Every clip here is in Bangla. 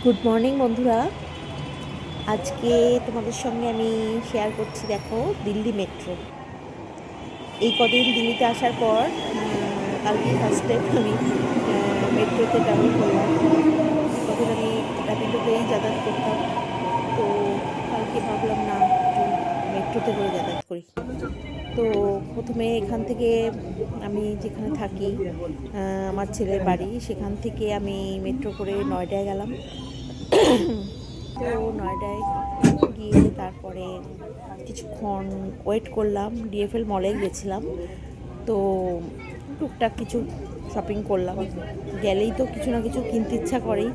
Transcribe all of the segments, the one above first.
গুড মর্নিং বন্ধুরা। আজকে তোমাদের সঙ্গে আমি শেয়ার করছি, দেখো, দিল্লি মেট্রো। এই কদিন দিল্লিতে আসার পর কালকে ফার্স্ট টাইম আমি মেট্রোতে ট্রাভেল করলাম। এতদিন আমি র্যাপিডোতেই যাতায়াত করতাম, তো কালকে ভাবলাম না, একটু মেট্রোতে করে যাতায়াত করি। তো প্রথমে এখান থেকে, আমি যেখানে থাকি, আমার ছেলের বাড়ি, সেখান থেকে আমি মেট্রো করে নয়ডায় গেলাম। তো নয়ডায় গিয়ে তারপরে কিছুক্ষণ ওয়েট করলাম, ডিএফএল মলে গেছিলাম। তো টুকটাক কিছু শপিং করলাম, গেলেই তো কিছু না কিছু কিনতে ইচ্ছা করেই,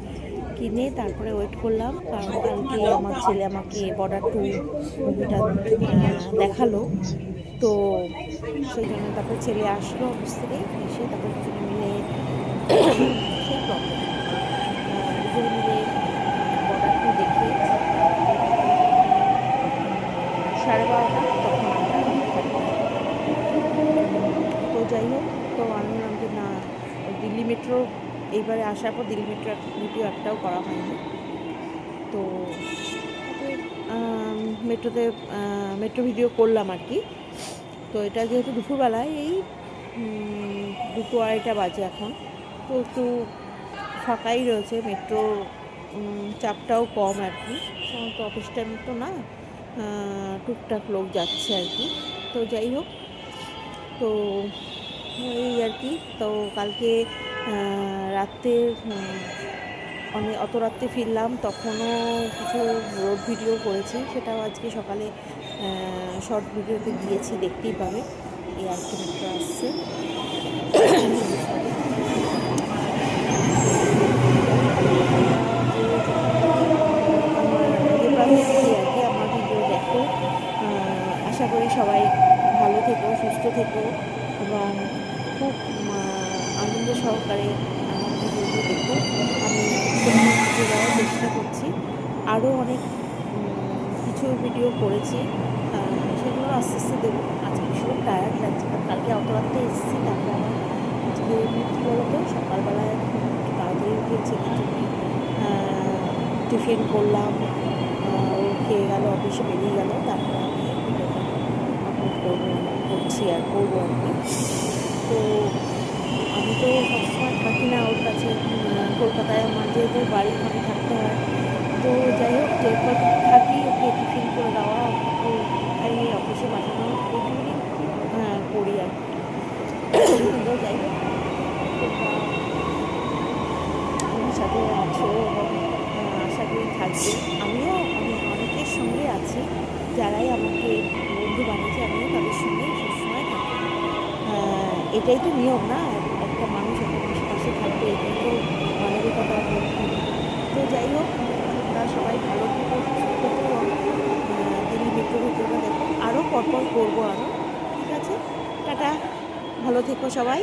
কিনে তারপরে ওয়েট করলাম, কারণ কালকে আমার ছেলে আমাকে বর্ডার 2 মুভিটা দেখালো। তো সেই জন্য তারপরে ছেলে আসলো অফিস থেকে, এসে তারপরে দুজনে মিলে সেই প্রবলেম, দুজনে মিলে বর্ডার 2 দেখে তারপরে তখন 12:30 তখন আমরা তো যাই হোক, তো আমি বললাম যে না, দিল্লি মেট্রো এইবারে আসার পর দিল্লি মেট্রো ভিডিও একটাও করা হয়নি। তো মেট্রোতে মেট্রো ভিডিও করলাম আর কি। তো এটা যেহেতু দুপুরবেলায়, এই 2-2:30 বাজে এখন, তো একটু ফাঁকাই রয়েছে, মেট্রো চাপটাও কম আর কি, সমস্ত অফিস টাইম তো না, টুকটাক লোক যাচ্ছে আর কি। তো যাই হোক, তো এই আর কি। তো কালকে রাত্রে অত রাত্রে ফিরলাম, তখনও কিছু রোড ভিডিও করেছি, সেটাও আজকে সকালে শর্ট ভিডিওতে দিয়েছি, দেখতেই পাবে। এই আর কি মেট্রো আসছে। আমার রেগুলার আর কি আমার ভিডিও দেখো। আশা করি সবাই ভালো থেকো, সুস্থ থেকো, এবং খুব আনন্দ সহকারে আমার ভিডিওগুলো দেখো। আমি ভিডিও দেওয়ার চেষ্টা করছি, আরও অনেক কিছু ভিডিও করেছি, সেগুলো আস্তে আস্তে দেবো। আজকে ভীষণ টায়ার্ড লাগছে, কারণ কালকে অত রাত্রে এসেছি, তারপরে আমার আজকে কী বলতো, সকালবেলায় একটু তাড়াতাড়ি উঠেছি, টিফিন করলাম, ও খেয়ে গেল, অফিসে বেরিয়ে গেল, তারপরে আমি ভিডিওটা আপলোড করছি আর করবো আর কি। তো আমি তো সবসময় থাকি না ওর কাছে, কলকাতায় আমার যেহেতু বাড়ি, ওখানে থাকতে হয়। তো যাই হোক, যে কদিন থাকি ওকে টিফিন করে দেওয়া, ওকে খাইয়ে অফিসে পাঠানো, এইটুকুনি করি আর কি। তো যাই হোক, তোমরা আমার সাথে আছো এবং আশা করি থাকবে। আমিও অনেকের সঙ্গে আছি, যারাই আমাকে বন্ধু বানিয়েছে, আমিও তাদের সঙ্গে সবসময় থাকি। এটাই তো নিয়ম না, একটা মানুষ একটা মানুষের পাশে থাকবে, এটাই তো মানবিকতার লক্ষণ। তো যাই হোক, তোমরা সবাই ভালো থেকো, সুস্থ থেকো, এবং দিল্লি মেট্রো ভিডিওটা দেখো, আরও পরপর করবো আরও। ঠিক আছে, টাটা, ভালো থেকো সবাই।